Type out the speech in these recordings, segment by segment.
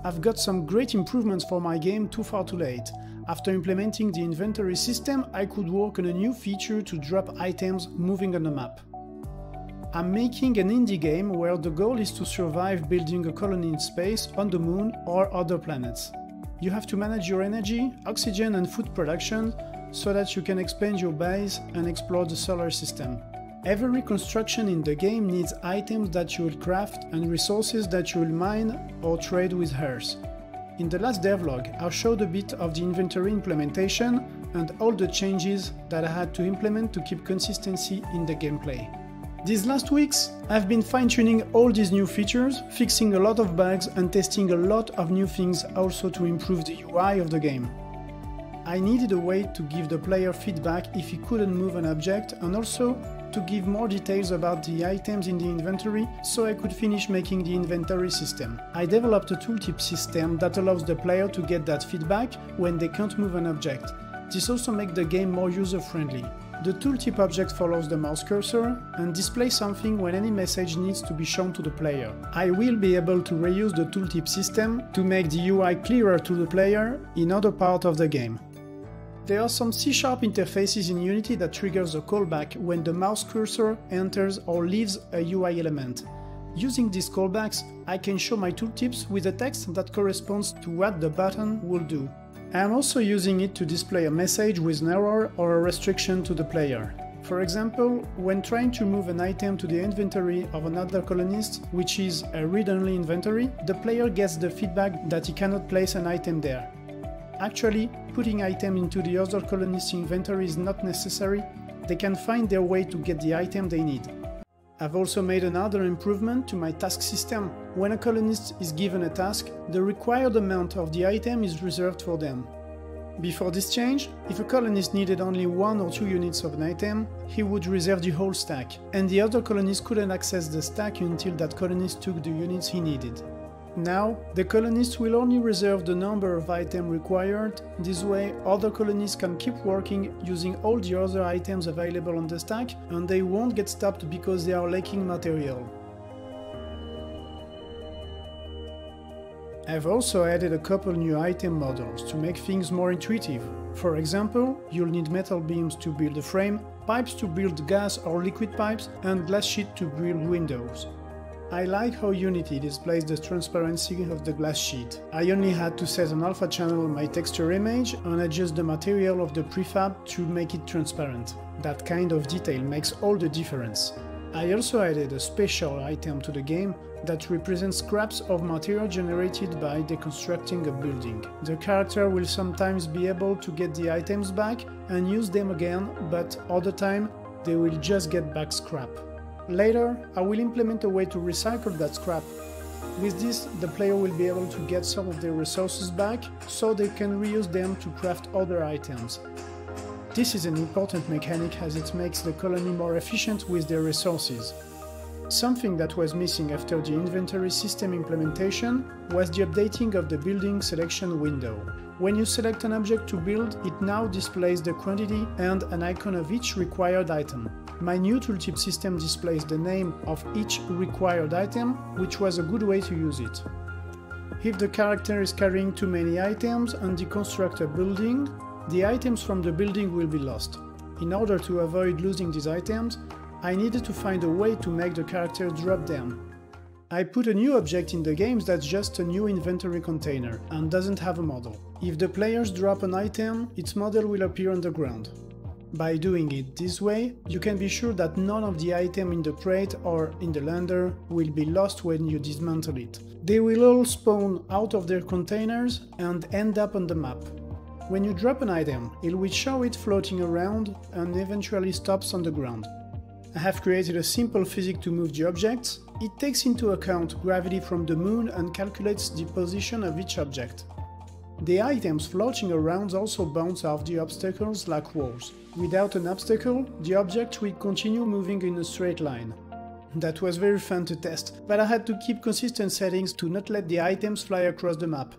I've got some great improvements for my game too far too late. After implementing the inventory system, I could work on a new feature to drop items moving on the map. I'm making an indie game where the goal is to survive building a colony in space, on the moon or other planets. You have to manage your energy, oxygen and food production so that you can expand your base and explore the solar system. Every construction in the game needs items that you will craft and resources that you will mine or trade with Earth. In the last devlog, I showed a bit of the inventory implementation and all the changes that I had to implement to keep consistency in the gameplay. These last weeks, I've been fine-tuning all these new features, fixing a lot of bugs and testing a lot of new things also to improve the UI of the game. I needed a way to give the player feedback if he couldn't move an object and also to give more details about the items in the inventory so I could finish making the inventory system. I developed a tooltip system that allows the player to get that feedback when they can't move an object. This also makes the game more user-friendly. The tooltip object follows the mouse cursor and displays something when any message needs to be shown to the player. I will be able to reuse the tooltip system to make the UI clearer to the player in other parts of the game. There are some C# interfaces in Unity that triggers a callback when the mouse cursor enters or leaves a UI element. Using these callbacks, I can show my tooltips with a text that corresponds to what the button will do. I am also using it to display a message with an error or a restriction to the player. For example, when trying to move an item to the inventory of another colonist, which is a read-only inventory, the player gets the feedback that he cannot place an item there. Actually, putting item into the other colonist's inventory is not necessary. They can find their way to get the item they need. I've also made another improvement to my task system. When a colonist is given a task, the required amount of the item is reserved for them. Before this change, if a colonist needed only 1 or 2 units of an item, he would reserve the whole stack, and the other colonist couldn't access the stack until that colonist took the units he needed. Now, the colonist will only reserve the number of items required. This way, other colonists can keep working using all the other items available on the stack, and they won't get stopped because they are lacking material. I've also added a couple new item models to make things more intuitive. For example, you'll need metal beams to build a frame, pipes to build gas or liquid pipes, and glass sheet to build windows. I like how Unity displays the transparency of the glass sheet. I only had to set an alpha channel on my texture image and adjust the material of the prefab to make it transparent. That kind of detail makes all the difference. I also added a special item to the game that represents scraps of material generated by deconstructing a building. The character will sometimes be able to get the items back and use them again, but other time they will just get back scrap. Later, I will implement a way to recycle that scrap. With this, the player will be able to get some of their resources back, so they can reuse them to craft other items. This is an important mechanic as it makes the colony more efficient with their resources. Something that was missing after the inventory system implementation was the updating of the building selection window. When you select an object to build, it now displays the quantity and an icon of each required item. My new tooltip system displays the name of each required item, which was a good way to use it. If the character is carrying too many items and deconstruct a building, the items from the building will be lost. In order to avoid losing these items, I needed to find a way to make the character drop them. I put a new object in the game that's just a new inventory container and doesn't have a model. If the players drop an item, its model will appear on the ground. By doing it this way, you can be sure that none of the items in the crate or in the lander will be lost when you dismantle it. They will all spawn out of their containers and end up on the map. When you drop an item, it will show it floating around and eventually stops on the ground. I have created a simple physics to move the objects. It takes into account gravity from the moon and calculates the position of each object. The items floating around also bounce off the obstacles like walls. Without an obstacle, the object will continue moving in a straight line. That was very fun to test, but I had to keep consistent settings to not let the items fly across the map.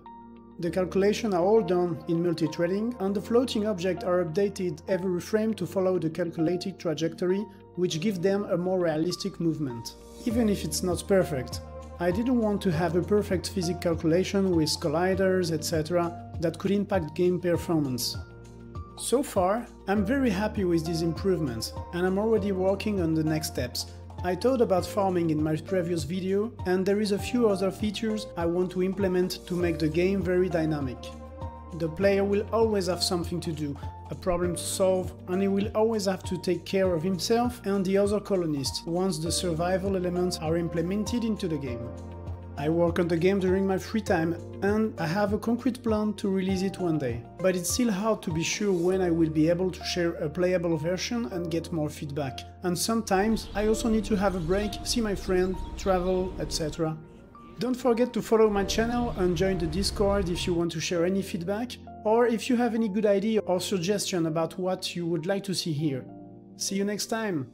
The calculations are all done in multi-threading, and the floating objects are updated every frame to follow the calculated trajectory, which gives them a more realistic movement. Even if it's not perfect, I didn't want to have a perfect physics calculation with colliders, etc. that could impact game performance. So far, I'm very happy with these improvements, and I'm already working on the next steps. I thought about farming in my previous video, and there is a few other features I want to implement to make the game very dynamic. The player will always have something to do, a problem to solve, and he will always have to take care of himself and the other colonists once the survival elements are implemented into the game. I work on the game during my free time, and I have a concrete plan to release it one day, but it's still hard to be sure when I will be able to share a playable version and get more feedback. And sometimes I also need to have a break, see my friend, travel, etc. Don't forget to follow my channel and join the Discord if you want to share any feedback, or if you have any good idea or suggestion about what you would like to see here. See you next time!